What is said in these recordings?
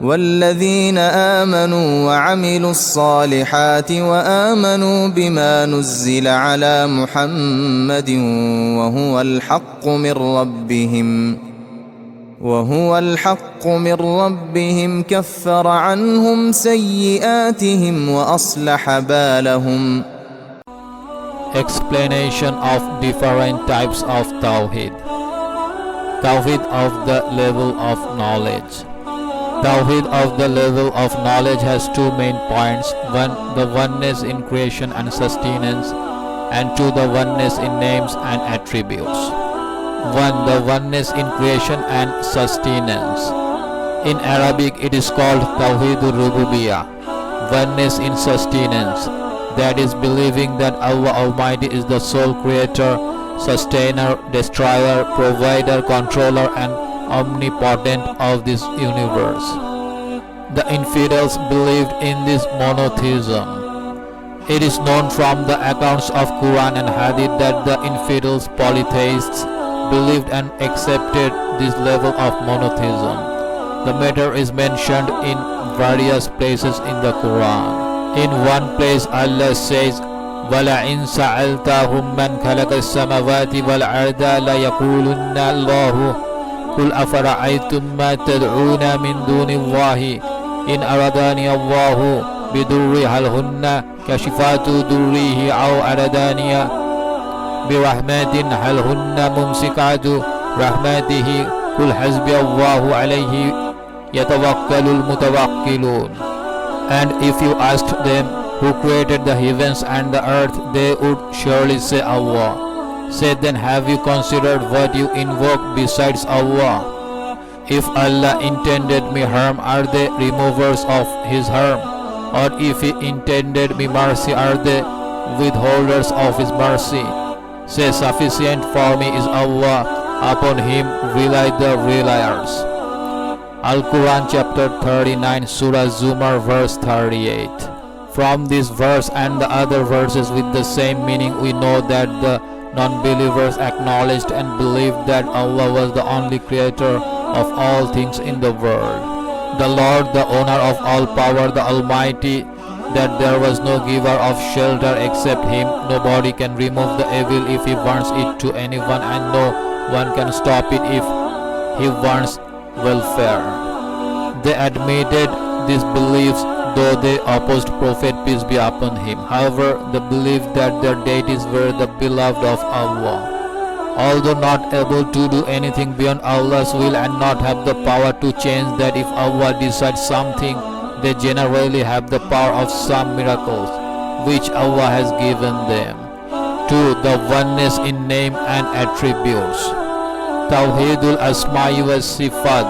والذين آمنوا وعملوا الصالحات وآمنوا بما نزل على محمد وهو الحق من ربهم كفر عنهم سيئاتهم وأصلح بالهم. Explanation of different types of Tawheed. Tawheed of the level of knowledge. Tawheed of the level of knowledge has two main points. One, the oneness in creation and sustenance, and two, the oneness in names and attributes. One, the oneness in creation and sustenance. In Arabic it is called Tawheedul Rububiyyah, oneness in sustenance. That is, believing that Allah Almighty is the sole creator, sustainer, destroyer, provider, controller and omnipotent of this universe. The infidels believed in this monotheism. It is known from the accounts of Quran and Hadith that the infidels, polytheists, believed and accepted this level of monotheism. The matter is mentioned in various places in the Quran. In one place Allah says, وَلَئِنْ سَأَلْتَهُمْ مَنْ خَلَقَ السَّمَاوَاتِ وَالْأَرْضَ لَيَقُولُنَّ اللَّهُ قُلْ أَفَرَأَيْتُمْ مَا تَدْعُونَ مِنْ دُونِ اللَّهِ إِنْ أَرَادَنِيَ اللَّهُ بِضُرٍّ هَلْ هُنَّ كَاشِفَاتُ ضُرِّهِ أَوْ أَرَادَنِيَ بِرَحْمَةٍ هَلْ هُنَّ مُمْسِكَاتُ رَحْمَتِهِ قُلْ حَسْبِيَ اللَّهُ عَلَيْهِ يَتَوَكَّلُ الْمُتَوَكِّلُونَ. And if you asked them who created the heavens and the earth, they would surely say Allah. Say then, have you considered what you invoke besides Allah? If Allah intended me harm, are they removers of His harm? Or if He intended me mercy, are they withholders of His mercy? Say, sufficient for me is Allah, upon Him rely the reliers. Al-Quran chapter 39, Surah Zumar verse 38. From this verse and the other verses with the same meaning, we know that the non-believers acknowledged and believed that Allah was the only creator of all things in the world, the Lord, the owner of all power, the Almighty, that there was no giver of shelter except Him. Nobody can remove the evil if He wants it to anyone, and no one can stop it if He wants welfare. They admitted these beliefs, though they opposed Prophet peace be upon him. However, they believed that their deities were the beloved of Allah. Although not able to do anything beyond Allah's will and not have the power to change that, if Allah decides something, they generally have the power of some miracles which Allah has given them. 2. The oneness in name and attributes. Tawheedul Asma'i wa Sifat,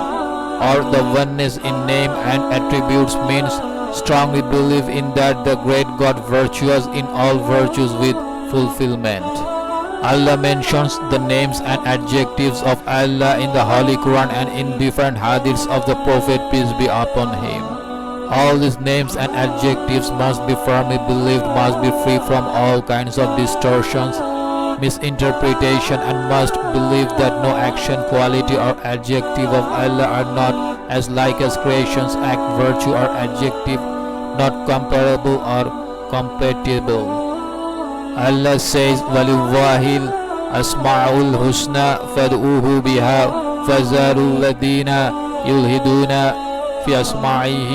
or the oneness in name and attributes, means strongly believe in that the great God, virtuous in all virtues with fulfillment. Allah mentions the names and adjectives of Allah in the Holy Quran and in different hadiths of the Prophet peace be upon him. All these names and adjectives must be firmly believed, must be free from all kinds of distortions, misinterpretation, and must believe that no action, quality or adjective of Allah are not as like as creations, act, virtue or adjective, not comparable or compatible. Allah says, وَلِلَّهِ الْأَسْمَاءُ الْحُسْنَى فَادْعُوهُ بِهَا فَذَرُوا الَّذِينَ يُلْحِدُونَ فِي أَسْمَائِهِ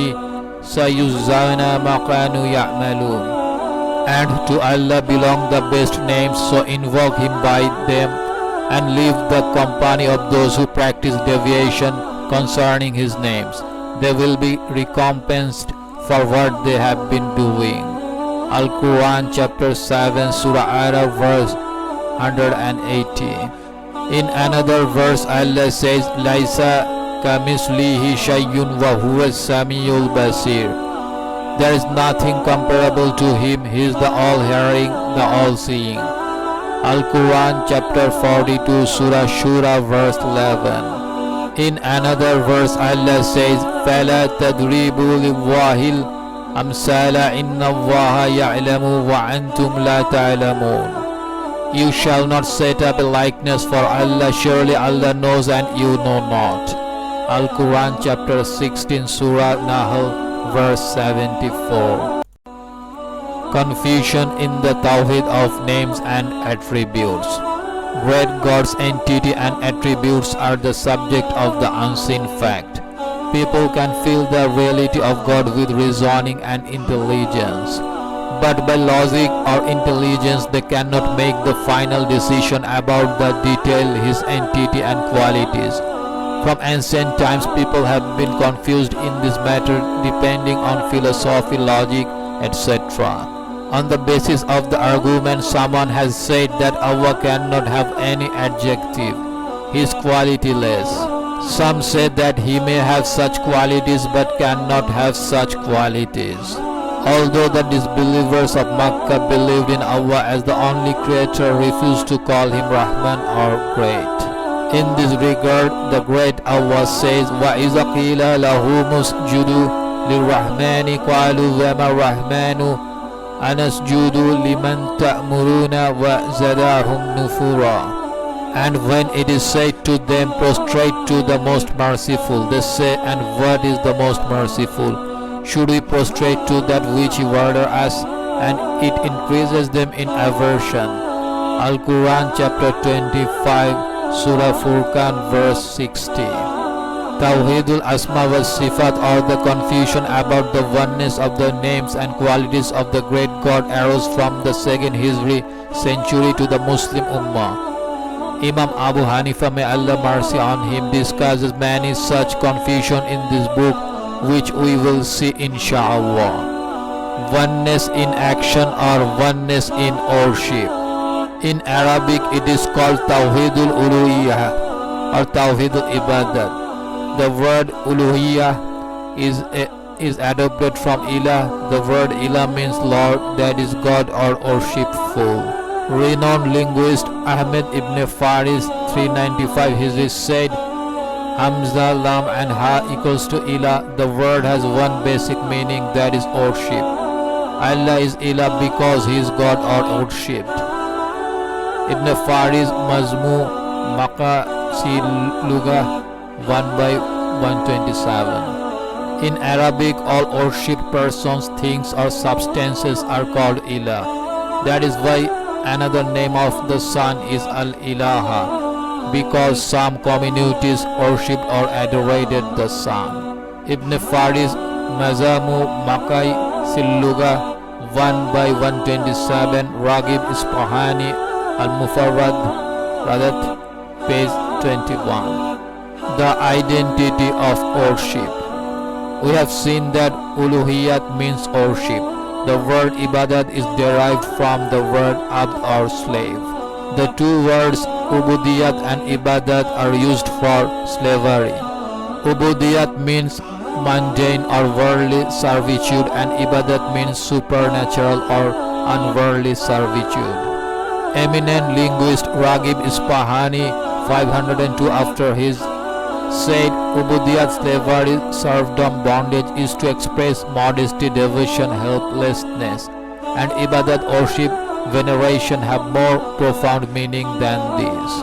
سَيُجْزَوْنَ مَا كَانُوا يَعْمَلُونَ. And to Allah belong the best names, so invoke Him by them and leave the company of those who practice deviation concerning His names. They will be recompensed for what they have been doing. Al-Quran chapter 7, Surah Araf verse 180. In another verse Allah says, Laisa kamislihi shayyun wa huwa as-sami'ul basir. There is nothing comparable to Him. He is the all-hearing, the all-seeing. Al-Quran chapter 42, Surah Shura verse 11. In another verse Allah says, فَلَا تَضْرِبُوا لِلَّهِ الْأَمْثَالَ إِنَّ اللَّهَ يَعْلَمُ وَأَنْتُمْ لَا تَعْلَمُونَ. You shall not set up a likeness for Allah. Surely Allah knows and you know not. Al-Quran chapter 16 Surah Nahl verse 74. Confusion in the Tawhid of names and attributes. Great God's entity and attributes are the subject of the unseen fact. People can feel the reality of God with reasoning and intelligence, but by logic or intelligence they cannot make the final decision about the detail His entity and qualities. From ancient times people have been confused in this matter depending on philosophy, logic, etc. On the basis of the argument, someone has said that Allah cannot have any adjective, He is qualityless. Some say that He may have such qualities but cannot have such qualities. Although the disbelievers of Makkah believed in Allah as the only creator, refused to call Him Rahman or Great. In this regard, the great Allah says, وَإِذَا قِيلَ لَهُمُ اسْجُدُوا لِلرَّحْمَنِ قَالُوا وَمَا الرَّحْمَنُ أَنَسْجُدُ لِمَنْ تَأْمُرُونَ وَزَادَهُمْ نُفُورًا. And when it is said to them, prostrate to the most merciful, they say, and what is the most merciful? Should we prostrate to that which you order us? And it increases them in aversion. Al-Quran chapter 25 Surah Furqan verse 60. Tawhidul Asma wa Sifat, or the confusion about the oneness of the names and qualities of the great God, arose from the 2nd Hijri century to the Muslim Ummah. Imam Abu Hanifa, may Allah mercy on him, discusses many such confusion in this book, which we will see insha'Allah. Oneness in action or oneness in worship. In Arabic it is called Tawhidul Uluhiyah or Tawhidul Ibadat. The word Uluhiyah is adopted from Ilah. The word Ilah means Lord, that is God or worshipful. Renowned linguist Ahmed ibn Faris 395 Hijri said, Hamza, Lam and Ha equals to Ilah. The word has one basic meaning, that is worship. Allah is Ilah because He is God or worshipped. Ibn Faris Mazmu Maqasiluga 1/127. In Arabic, all worshipped persons, things or substances are called Ilah. That is why another name of the sun is Al-Ilaha, because some communities worshipped or adored the sun. Ibn Faris Mazamu Makai Siluga 1/127. Raghib Isfahani Al-Mufarrad Radat page 21. The identity of worship. We have seen that Uluhiyat means worship. The word Ibadat is derived from the word Abd or slave. The two words Ubudiyat and Ibadat are used for slavery. Ubudiyat means mundane or worldly servitude, and Ibadat means supernatural or unworldly servitude. Eminent linguist Raghib Isfahani 502 after his said, Ubudiyat, slavery, serfdom, bondage, is to express modesty, devotion, helplessness, and Ibadat, worship, veneration, have more profound meaning than these.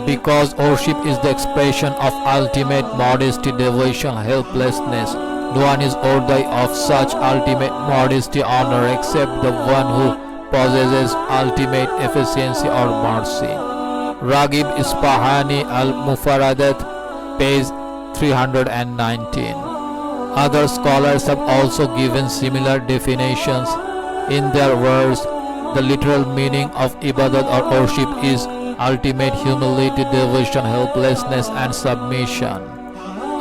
Because worship is the expression of ultimate modesty, devotion, helplessness, no one is worthy of such ultimate modesty, honor, except the one who possesses ultimate efficiency or mercy. Raghib Isfahani Al-Mufaradat page 319. Other scholars have also given similar definitions. In their words, the literal meaning of Ibadat or worship is ultimate humility, devotion, helplessness and submission.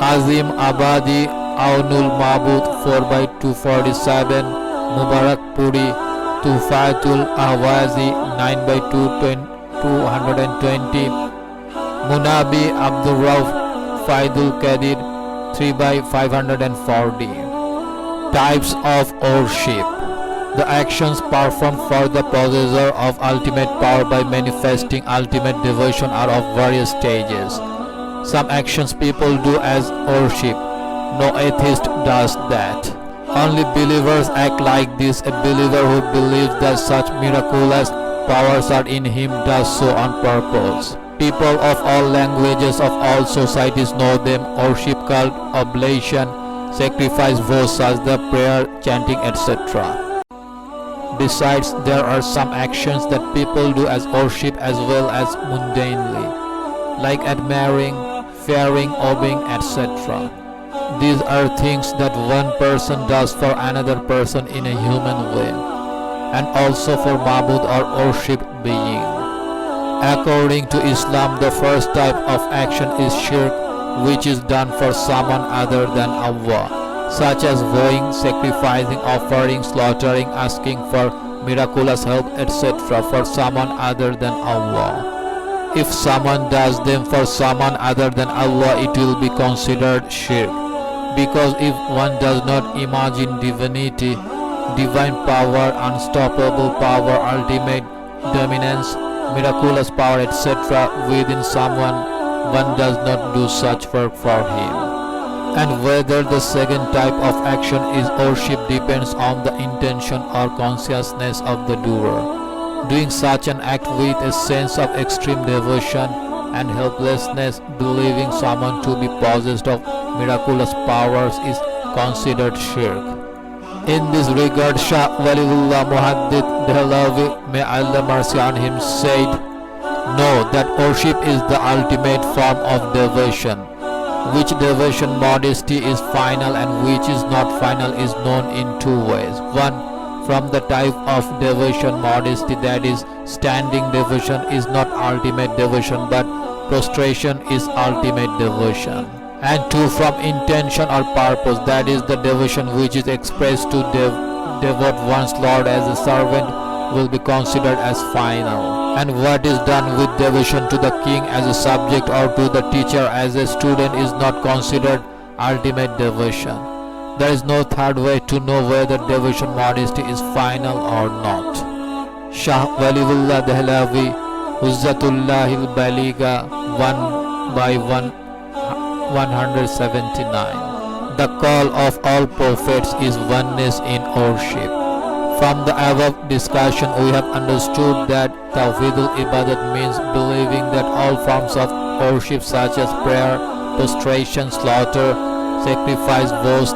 Azim Abadi Aunul Mabud 4/247. Mubarak Puri Tufatul Ahwazi 9/220. Munabi Abdul Rauf Faidul Qadir 3/540. Types of worship. The actions performed for the possessor of ultimate power by manifesting ultimate devotion are of various stages. Some actions people do as worship. No atheist does that. Only believers act like this. A believer who believes that such miraculous powers are in him does so on purpose. People of all languages of all societies know them: worship, cult, oblation, sacrifice, vows such the prayer, chanting, etc. Besides, there are some actions that people do as worship as well as mundanely, like admiring, fearing, obeying, etc. These are things that one person does for another person in a human way, and also for mabud or worship being. According to Islam, the first type of action is shirk, which is done for someone other than Allah, such as vowing, sacrificing, offering, slaughtering, asking for miraculous help, etc. for someone other than Allah. If someone does them for someone other than Allah, it will be considered shirk. Because if one does not imagine divinity, divine power, unstoppable power, ultimate dominance, miraculous power, etc. within someone, one does not do such work for him. And whether the second type of action is worship depends on the intention or consciousness of the doer. Doing such an act with a sense of extreme devotion and helplessness, believing someone to be possessed of miraculous powers, is considered shirk. In this regard, Shah Waliullah Muhaddith Dehlavi, may Allah mercy on him, said, "Know that worship is the ultimate form of devotion. Which devotion modesty is final and which is not final is known in two ways. One, from the type of devotion modesty, that is, standing devotion is not ultimate devotion, but prostration is ultimate devotion. And two, from intention or purpose, that is, the devotion which is expressed to devote one's Lord as a servant will be considered as final. And what is done with devotion to the king as a subject or to the teacher as a student is not considered ultimate devotion. There is no third way to know whether devotion modesty is final or not." Shah Waliullah Dehlavi, Huzzatullahil Baliga, 1/179. The call of all prophets is oneness in worship. From the above discussion, we have understood that Tawhidul Ibadat means believing that all forms of worship such as prayer, prostration, slaughter, sacrifice, vows,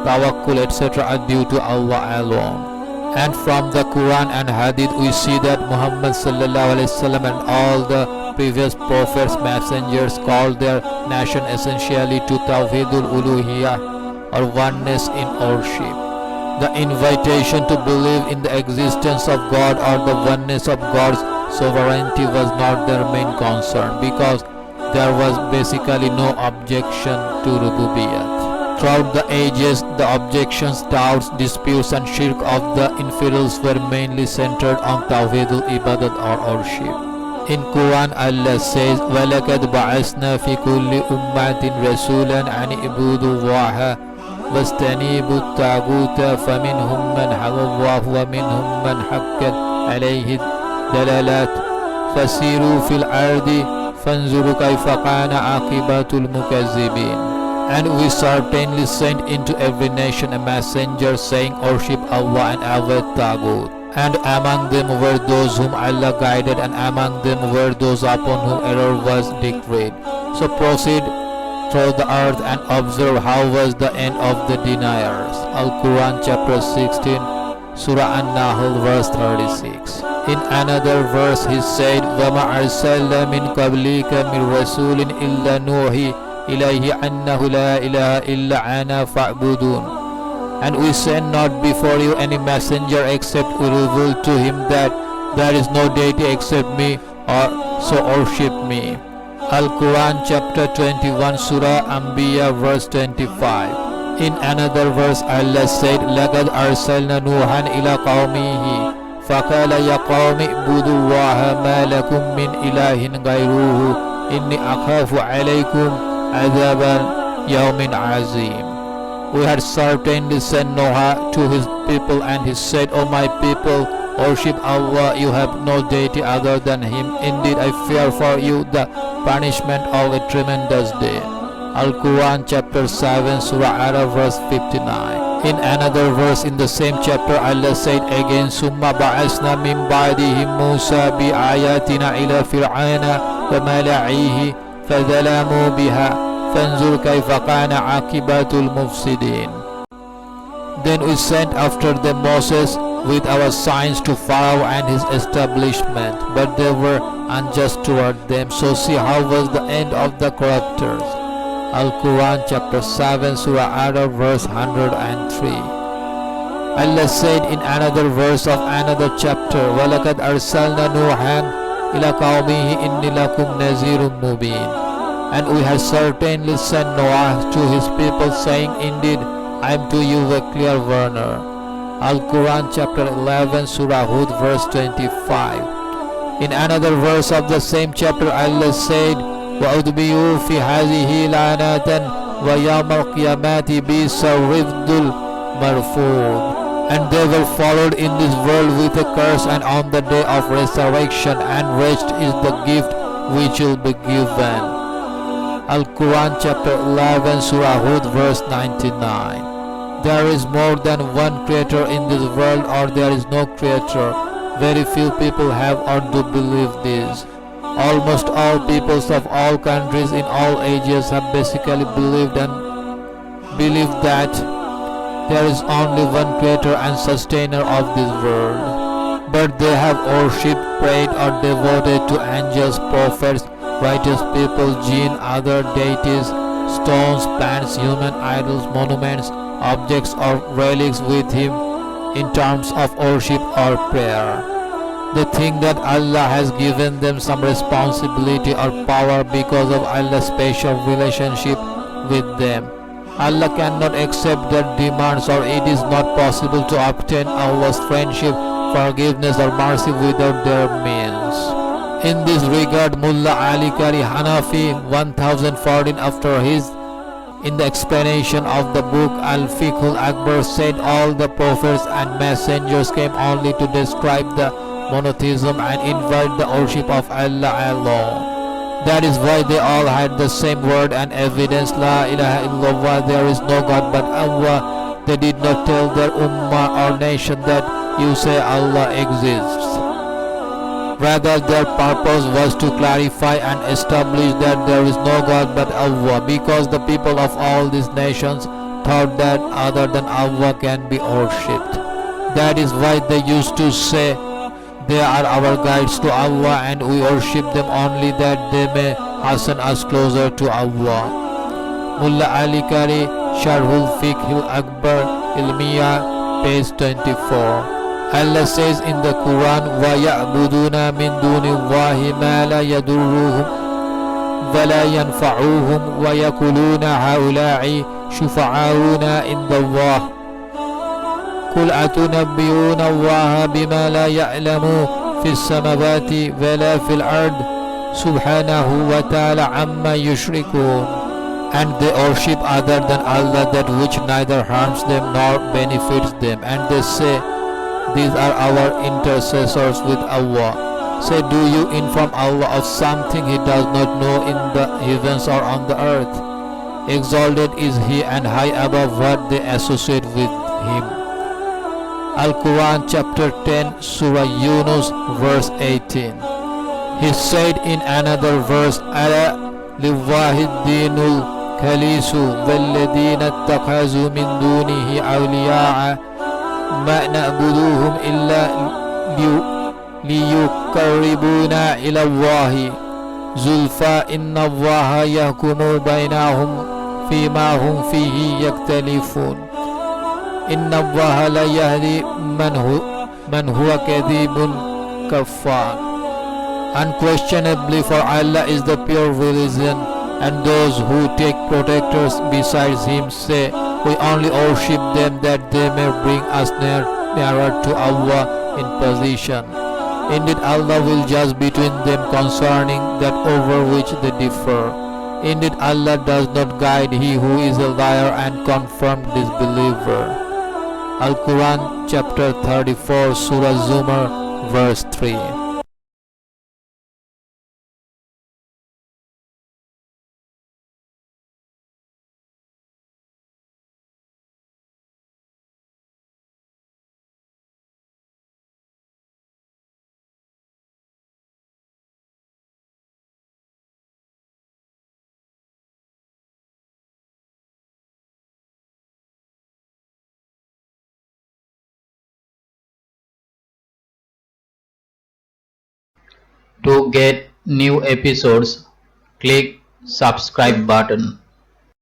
tawakkul, etc. are due to Allah alone. And from the Quran and Hadith, we see that Muhammad sallallahu alaihi wasallam and all the previous prophets, messengers called their nation essentially to Tawhidul Uluhiyah or oneness in worship. The invitation to believe in the existence of God or the oneness of God's sovereignty was not their main concern, because there was basically no objection to Rububiyyat. Throughout the ages, the objections, doubts, disputes and shirk of the infidels were mainly centered on Tawhidul Ibadat or worship. In Quran, Allah says, وَلَقَدْ بَعَثْنَا فِي كُلِّ أُمَّةٍ رَسُولًا أَنِ اعْبُدُوا اللَّهَ وَاجْتَنِبُوا الطَّاغُوتَ فَمِنْهُمْ مَنْ هَدَى اللَّهُ وَمِنْهُمْ مَنْ حَقَّتْ عَلَيْهِ الضَّلَالَةُ فَسِيرُوا فِي الْأَرْضِ فَانْظُرُوا كَيْفَ كَانَ عَاقِبَةُ الْمُكَذِّبِينَ. And we certainly sent into every nation a messenger saying, "Worship Allah and avoid Taghut." And among them were those whom Allah guided, and among them were those upon whom error was decreed. So proceed through the earth and observe how was the end of the deniers. Al-Quran chapter 16, Surah An-Nahl verse 36. In another verse he said, وَمَا أَرْسَلْنَا مِنْ قَبْلِكَ مِنْ رَسُولٍ إِلَّا نُوحِي إِلَيْهِ أَنَّهُ لَا إِلَهَ إِلَّا أَنَا فَاعْبُدُونِ. And we send not before you any messenger except we reveal to him that there is no deity except me, or so worship me. Al-Quran chapter 21, Surah Anbiya verse 25. In another verse Allah said, لَقَدْ أَرْسَلْنَا نُوحًا إِلَى قَوْمِهِ فَقَالَ يَا قَوْمِ اعْبُدُوا اللَّهَ مَا لَكُمْ مِنْ إِلَٰهٍ غَيْرُهُ إِنِّي أَخَافُ عَلَيْكُمْ عَذَابَ يَوْمٍ عَظِيمٍ. We had certainly sent Noah to his people, and he said, "O my people, worship Allah, you have no deity other than him. Indeed, I fear for you the punishment of a tremendous day." Al-Quran chapter 7, Surah Araf verse 59. In another verse in the same chapter, Allah said again, "Summa ba'asna min ba'dihim Musa bi ayatina ila fir'auna وملعه فظلموا بها فانظر كيف كان عاقبة المفسدين. Then we sent after them Moses with our signs to Pharaoh and his establishment, but they were unjust toward them. So see how was the end of the corruptors. Al-Quran chapter 7 Surah Araf verse 103. Allah said in another verse of another chapter, وَلَقَدْ أَرْسَلْنَا نُوحًا إِلَى قَوْمِهِ إِنِّي لَكُمْ نَذِيرٌ مُبِينٌ. And we have certainly sent Noah to his people, saying, indeed, I am to you a clear warner. Al-Quran chapter 11 Surah Hud verse 25. In another verse of the same chapter, Allah said, وَأُتْبِعُوا فِي هَذِهِ لَعْنَةً وَيَوْمَ الْقِيَامَةِ بِئْسَ الرِّفْدُ الْمَرْفُودُ. And they were followed in this world with a curse, and on the day of resurrection, and wretched is the gift which will be given. Al-Quran chapter 11 Surah Hud verse 99. There is more than one creator in this world, or there is no creator. Very few people have or do believe this. Almost all peoples of all countries in all ages have basically believed that there is only one creator and sustainer of this world. But they have worshipped, prayed or devoted to angels, prophets, righteous people, jinn, other deities, stones, plants, human idols, monuments, objects or relics with him in terms of worship or prayer. They think that Allah has given them some responsibility or power because of Allah's special relationship with them. Allah cannot accept their demands, or it is not possible to obtain Allah's friendship, forgiveness or mercy without their means. In this regard, Mullah Ali Qari Hanafi 1014 after his in the explanation of the book Al-Fiqh al-Akbar said, all the prophets and messengers came only to describe the monotheism and invite the worship of Allah alone. That is why they all had the same word and evidence, La ilaha illallah, there is no God but Allah. They did not tell their ummah or nation that you say Allah exists. Rather, their purpose was to clarify and establish that there is no God but Allah, because the people of all these nations thought that other than Allah can be worshipped. That is why they used to say, they are our guides to Allah and we worship them only that they may hasten us closer to Allah. Mullah Ali Qari Sharhul Fiqh al-Akbar Ilmiya page 24. Allah says in the Quran, وَيَعْبُدُونَ مِن دُونِ اللَّهِ مَا لَا يَضُرُّهُمْ وَلَا يَنْفَعُهُمْ وَيَقُولُونَ هَؤُلَاءِ شُفَعَاؤُنَا عِندَ اللَّهِ قُلْ أَتُنَبِّئُونَ اللَّهَ بِمَا لَا يَعْلَمُ فِي السَّمَاوَاتِ وَلَا فِي الْأَرْضِ سُبْحَانَهُ وَتَعَالَى عَمَّا يُشْرِكُونَ. And they worship other than Allah that which neither harms them nor benefits them, and they say, these are our intercessors with Allah. Say, do you inform Allah of something He does not know in the heavens or on the earth? Exalted is He and high above what they associate with Him. Al-Quran chapter 10 Surah Yunus verse 18. He said in another verse, Ala lillahi dinul khalisu walladina ittakhadhu min dunihi awliya'a ما نعبدوهم إلا ليقربونا إلى الله زلفى إن الله يحكم بينهم فيما هم فيه يختلفون إن الله لا يهدي من هو كذب كفار. Unquestionably, for Allah is the pure religion, and those who take protectors besides Him say, we only worship them that they may bring us nearer to Allah in position. Indeed, Allah will judge between them concerning that over which they differ. Indeed, Allah does not guide he who is a liar and confirmed disbeliever. Al-Quran chapter 34 Surah Zumar verse 3. To get new episodes, click subscribe button.